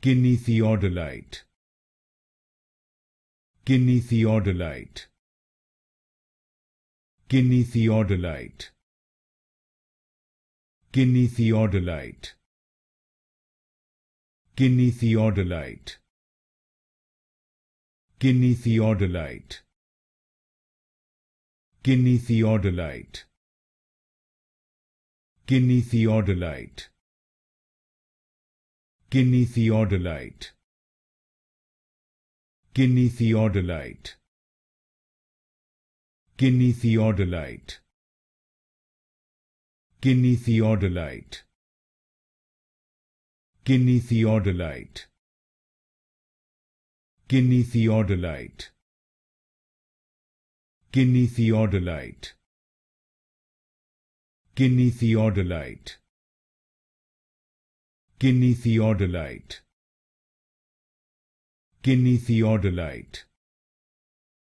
Kinetheodolite. Kinetheodolite. Kinetheodolite. Kinetheodolite. Kinetheodolite. Kinetheodolite. Kinetheodolite. Kinetheodolite. Kinetheodolite. Kinetheodolite. Kinetheodolite. Kinetheodolite. Kinetheodolite. Kinetheodolite. Kinetheodolite. Kinetheodolite. Kinetheodolite. Kinetheodolite.